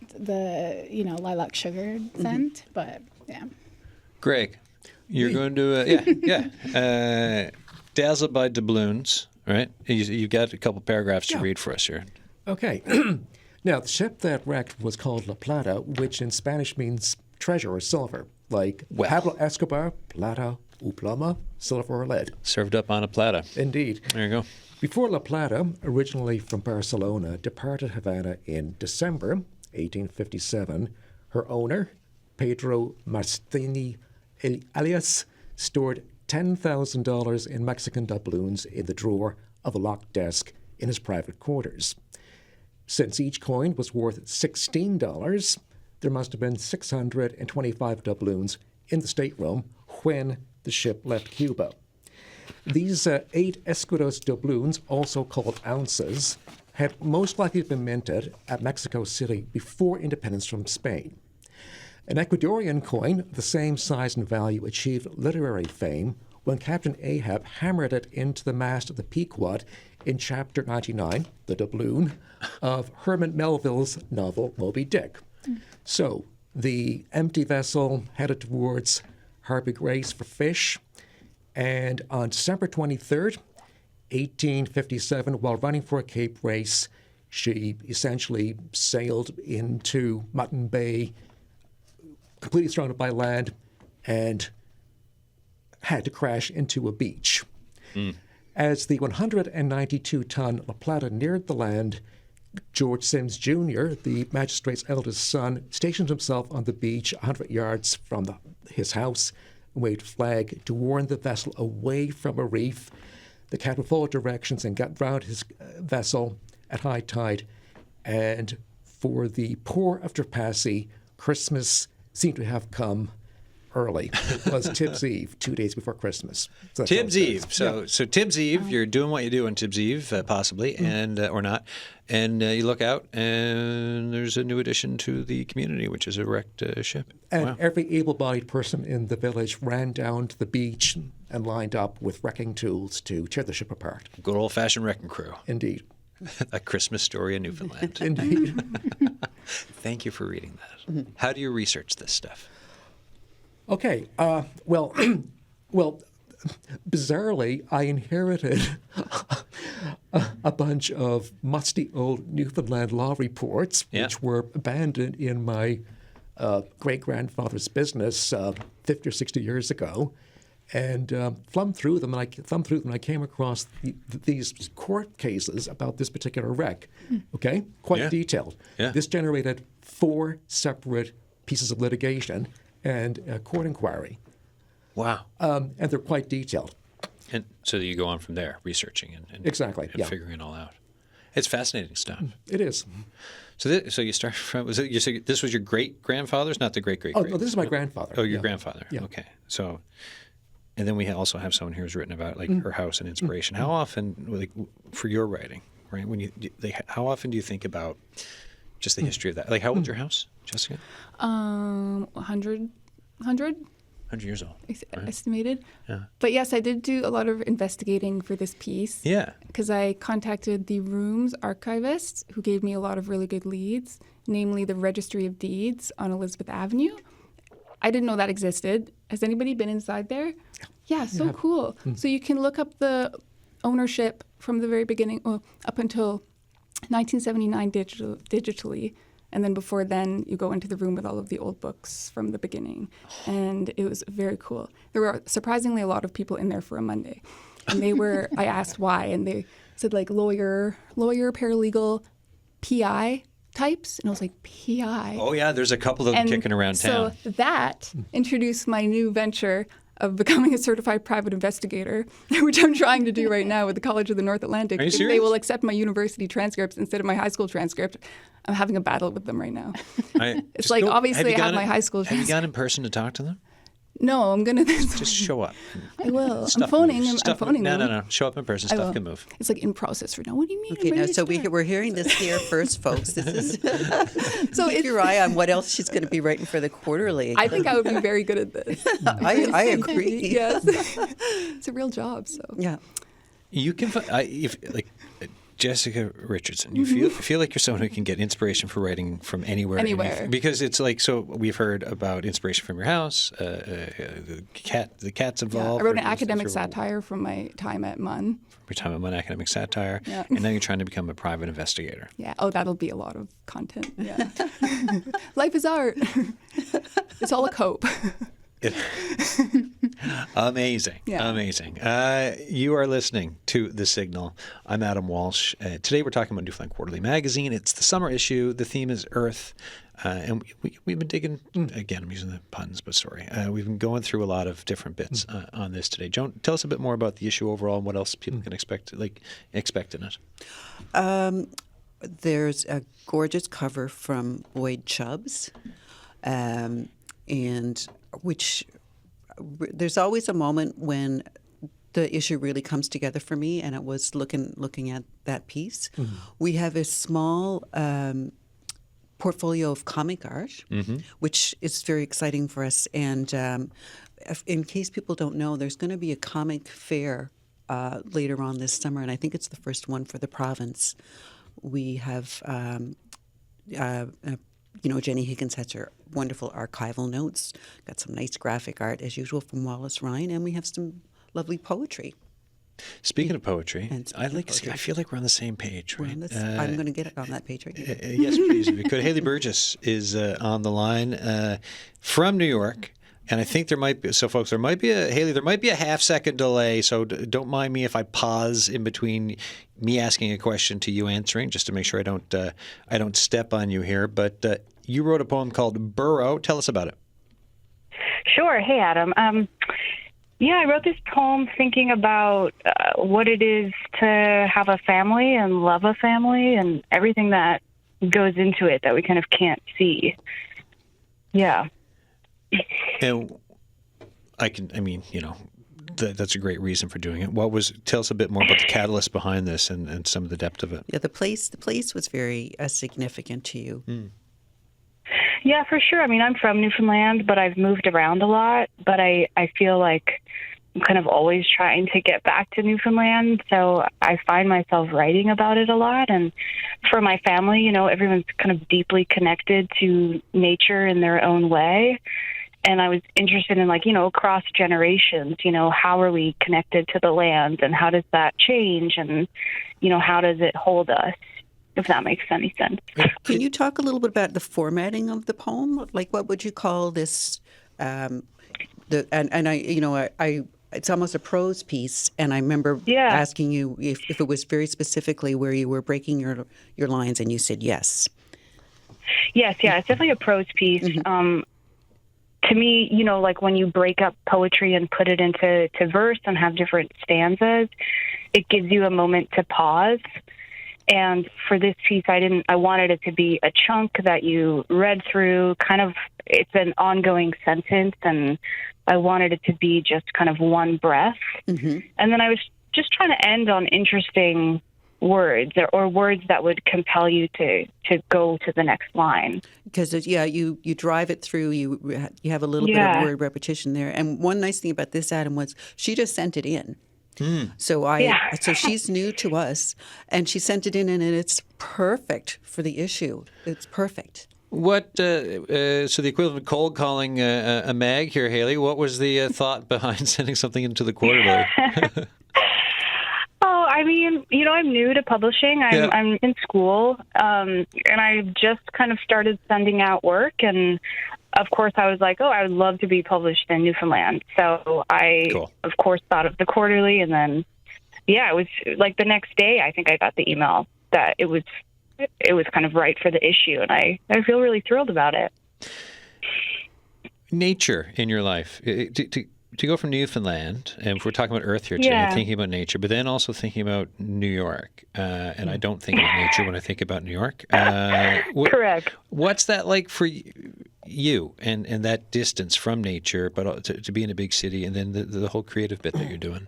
the lilac sugar scent, but yeah. Greg, you're going to dazzled by doubloons, right? You've got a couple paragraphs to read for us here. Okay. Now, the ship that wrecked was called La Plata, which in Spanish means treasure or silver, like Pablo Escobar, plata u pluma, silver or lead. Served up on a plata. Indeed. There you go. Before La Plata, originally from Barcelona, departed Havana in December 1857, her owner, Pedro Martini alias, stored $10,000 in Mexican doubloons in the drawer of a locked desk in his private quarters. Since each coin was worth $16, there must have been 625 doubloons in the stateroom when the ship left Cuba. These 8 Escudos doubloons, also called ounces, had most likely been minted at Mexico City before independence from Spain. An Ecuadorian coin, the same size and value, achieved literary fame when Captain Ahab hammered it into the mast of the Pequod in Chapter 99, the doubloon, of Herman Melville's novel Moby Dick. So the empty vessel headed towards Harbour Grace for fish, and on December 23rd, 1857, while running for Cape Race, she essentially sailed into Mutton Bay, completely surrounded by land, and had to crash into a beach. As the 192-ton La Plata neared the land, George Sims Jr., the magistrate's eldest son, stationed himself on the beach 100 yards from his house and waved a flag to warn the vessel away from a reef. The captain followed directions and got round his vessel at high tide. And for the poor of Trepassey, Christmas seemed to have come early. It was Tibbs Eve, 2 days before Christmas. So that's Tibbs all it Eve. says. So Tibbs Eve, you're doing what you do on Tibbs Eve, possibly, and or not. And you look out, and there's a new addition to the community, which is a wrecked ship. And every able-bodied person in the village ran down to the beach and lined up with wrecking tools to tear the ship apart. Good old-fashioned wrecking crew. Indeed. A Christmas story in Newfoundland. Indeed. Thank you for reading that. How do you research this stuff? Okay. Well, bizarrely, I inherited a bunch of musty old Newfoundland law reports, which were abandoned in my great-grandfather's business 50 or 60 years ago, and thumbed through them. And I came across these court cases about this particular wreck. Okay, quite detailed. Yeah. This generated 4 separate pieces of litigation and a court inquiry. Wow. And they're quite detailed. And so you go on from there, researching and Exactly, and yeah. figuring it all out. It's fascinating stuff. It is. So you start from, you said this was your great-grandfather's, not the great-great-great? Oh, no, this is my grandfather. Oh, your Yeah. grandfather. Yeah. Okay. So, and then we also have someone here who's written about like her house and inspiration. How often, like for your writing, right? How often do you think about just the history of that? Like, how old's your house, Jessica? 100 100 years old. estimated. Yeah. But yes, I did do a lot of investigating for this piece. Yeah. Because I contacted the room's archivist, who gave me a lot of really good leads, namely the Registry of Deeds on Elizabeth Avenue. I didn't know that existed. Has anybody been inside there? Yeah, so cool. So you can look up the ownership from the very beginning, up until 1979 digitally. And then before then, you go into the room with all of the old books from the beginning. And it was very cool. There were surprisingly a lot of people in there for a Monday. And they were, I asked why, and they said like lawyer, paralegal, PI types. And I was like, PI? Oh, yeah, there's a couple of them kicking around town. So that introduced my new venture of becoming a certified private investigator, which I'm trying to do right now with the College of the North Atlantic. Are you If serious? they will accept my university transcripts instead of my high school transcript, I'm having a battle with them right now. It's like, obviously, I have my high school Have you transcript. gone in person to talk to them? No, I'm going to... Just show up. I will. I'm Stuff phoning moves. them. I'm Stuff- phoning them. No. Show up in person. I Stuff will. can move. It's like in process for now. What do you mean? Okay, I'm now ready to so start? we're hearing this here first, folks. This is So keep your eye on what else she's going to be writing for the Quarterly. I think I would be very good at this. I agree. Yes. It's a real job, so. Yeah. You can, Jessica Richardson, you feel like you're someone who can get inspiration for writing from anywhere. Anywhere. Because it's like, so we've heard about inspiration from your house, the cat's involved. I wrote an or academic your satire from my time at MUN. time at MUN academic satire, Yeah. and now you're trying to become a private investigator. Yeah. Oh, that'll be a lot of content. Yeah. Life is art. It's all a cope. Amazing. Yeah. Amazing. You are listening to The Signal. I'm Adam Walsh. Today we're talking about Newfoundland Quarterly magazine. It's the summer issue. The theme is Earth. And we've been digging, again, I'm using the puns, but sorry. We've been going through a lot of different bits on this today. Joan, tell us a bit more about the issue overall and what else people can expect in it. There's a gorgeous cover from Boyd Chubbs, and which there's always a moment when the issue really comes together for me, and it was looking at that piece. We have a small portfolio of comic art, which is very exciting for us. And in case people don't know, there's going to be a comic fair later on this summer, and I think it's the first one for the province. We have, Jenny Higgins has her wonderful archival notes, got some nice graphic art as usual from Wallace Ryan, and we have some lovely poetry. Speaking of poetry, I poetry. feel like we're on the same page, right? I'm going to get on that page right now. Yes, please, if you could. Haley Burgess is on the line from New York. And I think there might be, so folks, there might be a half-second delay, so don't mind me if I pause in between me asking a question to you answering, just to make sure I don't step on you here. But you wrote a poem called Burrow. Tell us about it. Sure. Hey, Adam. I wrote this poem thinking about what it is to have a family and love a family and everything that goes into it that we kind of can't see. Yeah. And that's a great reason for doing it. Tell us a bit more about the catalyst behind this and some of the depth of it. Yeah, the place was very significant to you. Yeah, for sure. I mean, I'm from Newfoundland, but I've moved around a lot, but I feel like I'm kind of always trying to get back to Newfoundland. So I find myself writing about it a lot. And for my family, everyone's kind of deeply connected to nature in their own way. And I was interested in, across generations, how are we connected to the land and how does that change and, how does it hold us, if that makes any sense. Can you talk a little bit about the formatting of the poem? Like, what would you call this? It's almost a prose piece, and I remember asking you if it was very specifically where you were breaking your lines, and you said yes. Yes, it's definitely a prose piece. Mm-hmm. To me, when you break up poetry and put it into verse and have different stanzas, it gives you a moment to pause. And for this piece, I wanted it to be a chunk that you read through, kind of, it's an ongoing sentence, and I wanted it to be just kind of one breath. Mm-hmm. And then I was just trying to end on interesting words or words that would compel you to go to the next line. Because, you drive it through, you have a little bit of word repetition there. And one nice thing about this, Adam, was she just sent it in. So she's new to us, and she sent it in, and it's perfect for the issue. It's perfect. What so the equivalent of cold calling a mag here, Haley? What was the thought behind sending something into the Quarterly? I mean, I'm new to publishing. I'm in school, and I just kind of started sending out work. And of course, I was like, I would love to be published in Newfoundland. So I, of course, thought of the Quarterly. And then, it was like the next day, I think I got the email that it was kind of right for the issue. And I feel really thrilled about it. Nature in your life. To go from Newfoundland, and if we're talking about Earth here today, thinking about nature, but then also thinking about New York, and I don't think about nature when I think about New York. Correct. What's that like for you, and that distance from nature, but to be in a big city, and then the whole creative bit that you're doing?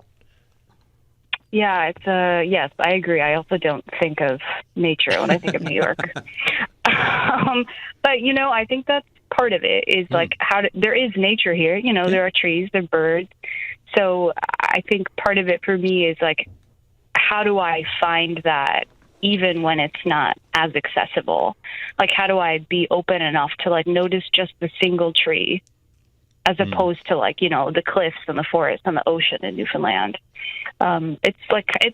Yeah, it's yes, I agree. I also don't think of nature when I think of New York. But I think that's part of it is like there is nature here. There are trees, there are birds. So I think part of it for me is like, how do I find that even when it's not as accessible? Like, how do I be open enough to notice just the single tree as opposed to the cliffs and the forest and the ocean in Newfoundland? It's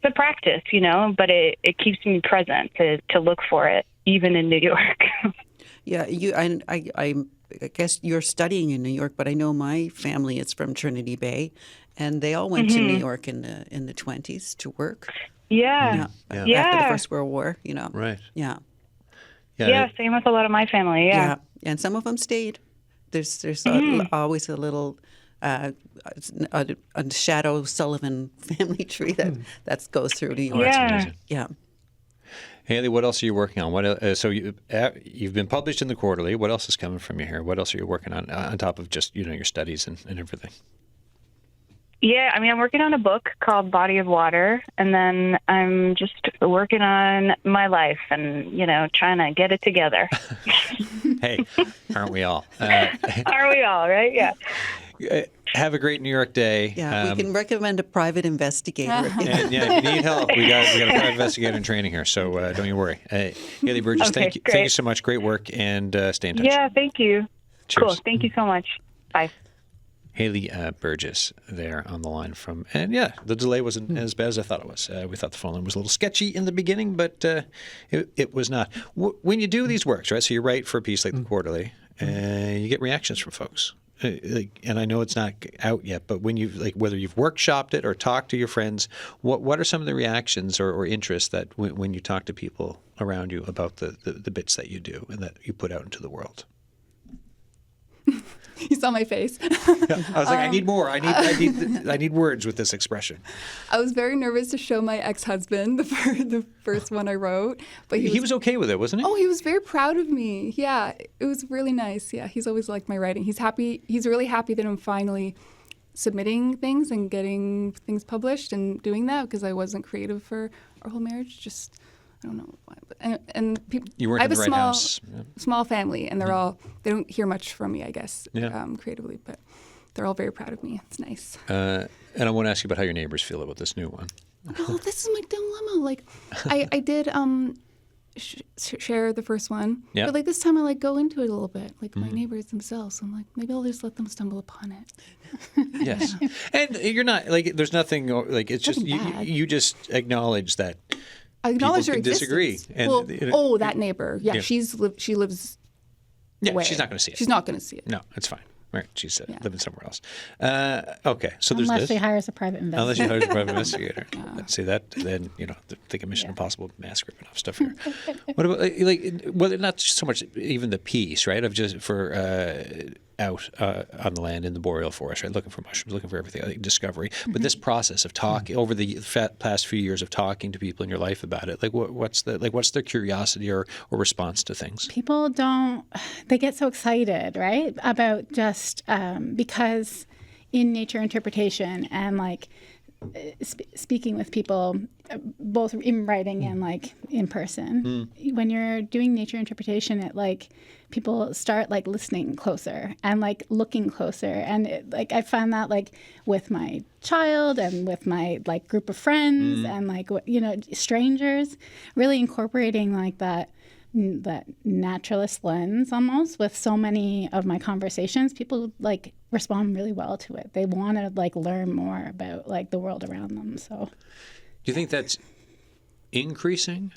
a practice, but it keeps me present to look for it even in New York. Yeah, I guess you're studying in New York, but I know my family is from Trinity Bay, and they all went to New York in the 20s to work. Yeah. After the First World War, Right. Yeah. Yeah, same with a lot of my family. Yeah. And some of them stayed. There's always a little a Shadow Sullivan family tree that goes through New York. Yeah. Haley, what else are you working on? So you've been published in the Quarterly. What else is coming from you here? What else are you working on top of just your studies and everything? Yeah, I mean, I'm working on a book called Body of Water, and then I'm just working on my life and, trying to get it together. Hey, aren't we all? Are we all, right? Yeah. Have a great New York day. Yeah, we can recommend a private investigator. And yeah, if you need help, we got a private investigator in training here, so don't you worry. Haley Burgess, Okay, thank you great. so much. Great work, and stay in touch. Yeah, thank you. Cheers. Cool. Thank you so much. Bye. Haley Burgess there on the line from, and yeah, the delay wasn't as bad as I thought it was. We thought the phone line was a little sketchy in the beginning, but it was not. When you do these works, right? So you write for a piece like the Quarterly, and you get reactions from folks. And I know it's not out yet, but when you whether you've workshopped it or talked to your friends, what are some of the reactions or interests that when you talk to people around you about the bits that you do and that you put out into the world? You saw my face. I was like, I need more. I need words with this expression. I was very nervous to show my ex-husband the first one I wrote, but He was okay with it, wasn't he? Oh, he was very proud of me. Yeah, it was really nice. Yeah, he's always liked my writing. He's happy. He's really happy that I'm finally submitting things and getting things published and doing that because I wasn't creative for our whole marriage. Just I don't know why, but and people. You weren't I in have the a right house. Yeah. small family, and they don't hear much from me, I guess, Yeah. creatively, but they're all very proud of me. It's nice. And I want to ask you about how your neighbors feel about this new one. Oh, this is my dilemma. Like, I did share the first one, Yeah. but this time I go into it a little bit, my neighbors themselves. I'm like, maybe I'll just let them stumble upon it. Yes, and you're not there's nothing it's just Nothing you just acknowledge that I acknowledge people their can disagree. existence. And, That neighbor. Yeah, Yeah. she lives away. she's not going to see it. She's not going to see it. No, it's fine. Right, she's Yeah. living somewhere else. Okay, so there's Unless this. she hires a private investigator. Unless you hire a private investigator. See that? Then think of Mission Impossible mask ripping off stuff here. What about whether not so much even the piece, right? Of just for out on the land in the boreal forest, right? Looking for mushrooms, looking for everything, discovery. But this process of talking over the past few years of talking to people in your life about it, what's their curiosity or response to things? People they get so excited, right? About just because in nature interpretation and speaking with people, both in writing and in person, when you're doing nature interpretation, it people start listening closer and looking closer, and I find that with my child and with my group of friends and strangers, really incorporating that naturalist lens almost with so many of my conversations. People respond really well to it. They want to learn more about the world around them. So Do you think that's increasing,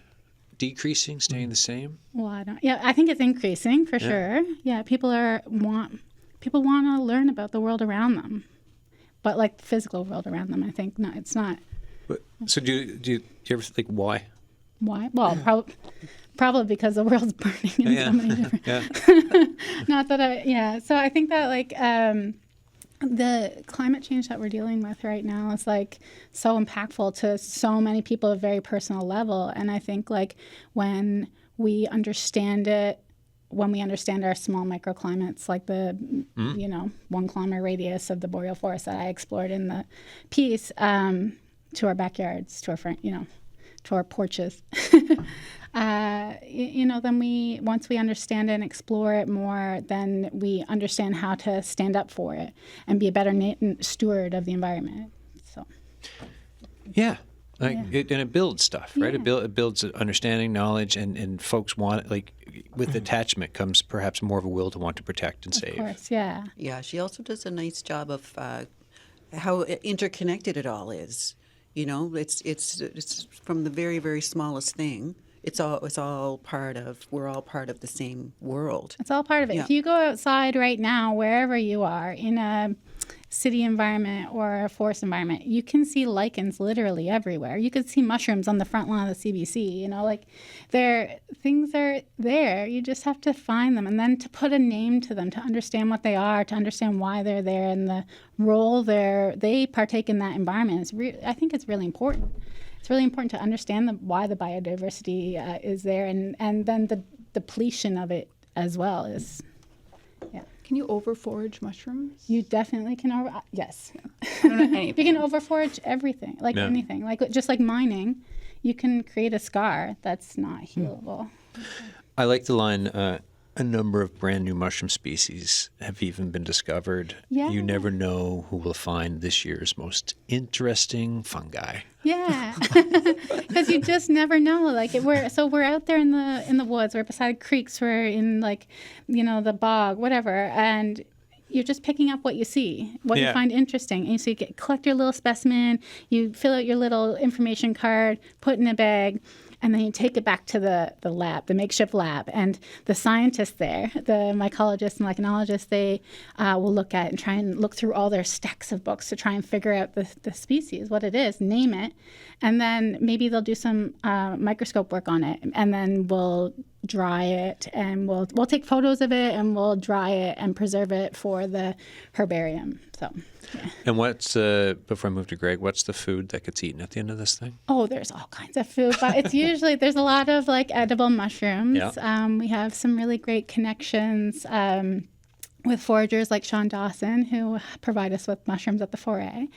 decreasing, staying the same? well, I think it's increasing for sure. Yeah, people want to learn about the world around them, but the physical world around them, I think no, it's not. So do you ever think why? Why? Well, probably because the world's burning in so many different. Not that So I think that the climate change that we're dealing with right now is so impactful to so many people at a very personal level, and I think when we understand it, when we understand our small microclimates, like the 1 kilometer radius of the boreal forest that I explored in the piece, to our backyards, to our front, to our porches. Then once we understand it and explore it more, then we understand how to stand up for it and be a better steward of the environment. So. Yeah. And it builds stuff, right? It builds understanding, knowledge, and folks want it. With attachment comes perhaps more of a will to want to protect and save. Of course, yeah. Yeah, she also does a nice job of how interconnected it all is. It's from the very, very smallest thing. We're all part of the same world. It's all part of it. Yeah. If you go outside right now, wherever you are, in a city environment or a forest environment, you can see lichens literally everywhere. You could see mushrooms on the front lawn of the CBC. Things are there. You just have to find them, and then to put a name to them, to understand what they are, to understand why they're there, and the role they partake in that environment. I think it's really important. It's really important to understand why the biodiversity is there, and then the depletion of it as well is, yeah. Can you over-forage mushrooms? You definitely can yes. I don't know anything. You can overforage everything, like Yeah. anything. Like just like mining, you can create a scar that's not healable. I like the line, a number of brand new mushroom species have even been discovered. Yeah. You never know who will find this year's most interesting fungi. Yeah, because you just never know. Like we're out there in the woods. We're beside creeks. We're in the bog, whatever, and you're just picking up what you see, what Yeah. you find interesting. And so you collect your little specimen. You fill out your little information card, put in a bag. And then you take it back to the lab, the makeshift lab. And the scientists there, the mycologists and lichenologists, they will look at and try and look through all their stacks of books to try and figure out the species, what it is, name it. And then maybe they'll do some microscope work on it. And then we'll dry it and we'll take photos of it and we'll dry it and preserve it for the herbarium. So, yeah. And what's, before I move to Greg, what's the food that gets eaten at the end of this thing? Oh, there's all kinds of food, but it's usually, there's a lot of edible mushrooms. Yeah. We have some really great connections with foragers like Sean Dawson, who provide us with mushrooms at the Foray.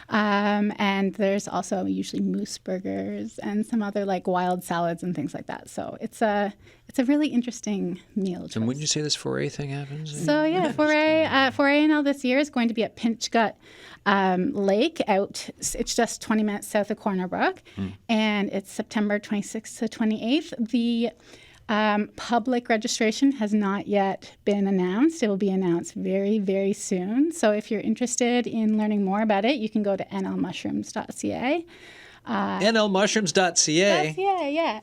And there's also usually moose burgers and some other wild salads and things like that. So it's a really interesting meal. And when did you say this foray thing happens? So yeah, Foray NL this year is going to be at Pinchgut Lake it's just 20 minutes south of Corner Brook, and it's September 26th to 28th. The public registration has not yet been announced. It will be announced very, very soon. So if you're interested in learning more about it, you can go to nlmushrooms.ca. nlmushrooms.ca. Yeah.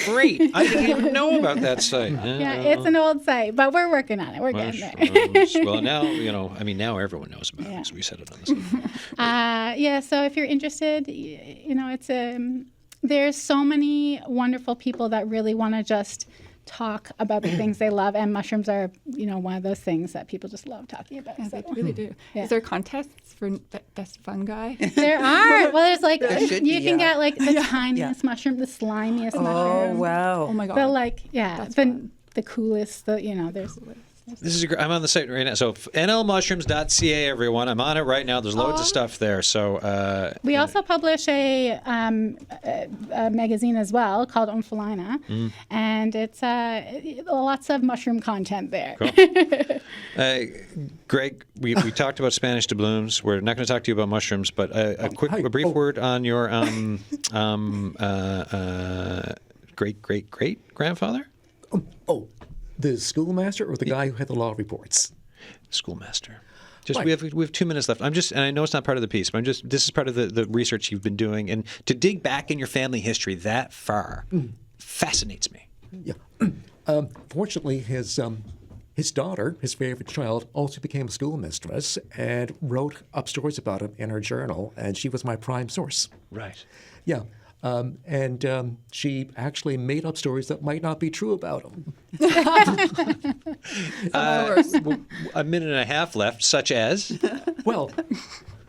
Great. I didn't even know about that site. Yeah, it's an old site, but we're working on it. We're getting there. Mushrooms. Well, now, now everyone knows about it because we said it on the site. So if you're interested, it's there's so many wonderful people that really want to just talk about the things they love, and mushrooms are, one of those things that people just love talking about. Yeah, So. they really do. Yeah. Is there contests for best fungi? There are. Well, there's There should you be, can yeah. get the tiniest mushroom, the slimiest mushroom. Oh, wow. Oh my god. The coolest. There's. This is I'm on the site right now. So nlmushrooms.ca, everyone. I'm on it right now. There's loads of stuff there. So We also publish a magazine as well called Omphalina, and it's lots of mushroom content there. Cool. Greg, we talked about Spanish doubloons. We're not going to talk to you about mushrooms, but a brief word on your great grandfather. The schoolmaster or the guy who had the law reports? Schoolmaster. Just Right. we have 2 minutes left. And I know it's not part of the piece, but this is part of the research you've been doing, and to dig back in your family history that far fascinates me. Yeah. Fortunately, his daughter, his favorite child, also became a schoolmistress and wrote up stories about him in her journal, and she was my prime source. Right. Yeah. And she actually made up stories that might not be true about him. A minute and a half left, such as. Well,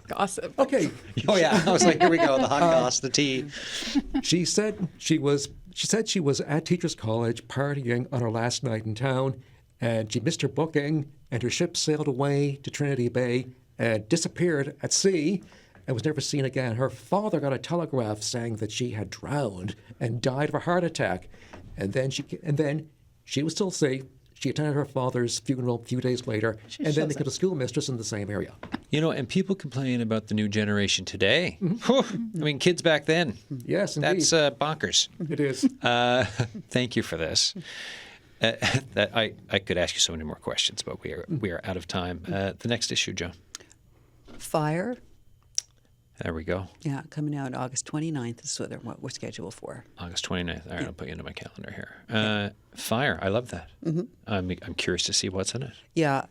Gossip. okay. Oh yeah, I was like, here we go, the hot goss, the tea. She said she was at Teachers College partying on her last night in town, and she missed her booking, and her ship sailed away to Trinity Bay and disappeared at sea and was never seen again. Her father got a telegraph saying that she had drowned and died of a heart attack, and then she was still safe. She attended her father's funeral a few days later, and then became a schoolmistress in the same area. And people complain about the new generation today. Whew. I mean, kids back then. Yes, indeed. That's bonkers. It is. Thank you for this. That I could ask you so many more questions, but we are out of time. The next issue, Joan. Fire. There we go. Yeah, coming out August 29th is what we're scheduled for. August 29th. All right, I'll put you into my calendar here. Fire. I love that. Mm-hmm. I'm curious to see what's in it. Yeah,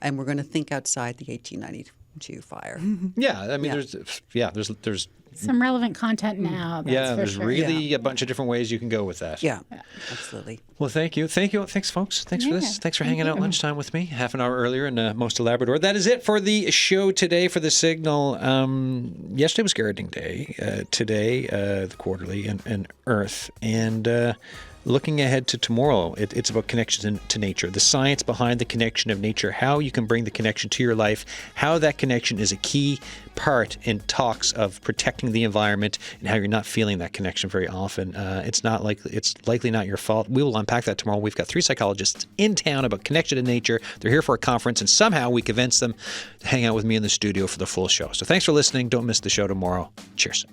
and we're going to think outside the 1892 fire. Yeah, I mean, there's Some relevant content now. That's for there's sure. really a bunch of different ways you can go with that. Yeah, absolutely. Well, thank you. Thanks, folks. Thanks for this. Thanks for hanging out lunchtime with me, half an hour earlier in most of Labrador. That is it for the show today for The Signal. Yesterday was Gardening Day. Today, the Quarterly and Earth. And looking ahead to tomorrow, it's about connection to nature, the science behind the connection of nature, how you can bring the connection to your life, how that connection is a key part in talks of protecting the environment, and how you're not feeling that connection very often. It's likely not your fault. We will unpack that tomorrow. We've got 3 psychologists in town about connection to nature. They're here for a conference, and somehow we convinced them to hang out with me in the studio for the full show. So thanks for listening. Don't miss the show tomorrow. Cheers.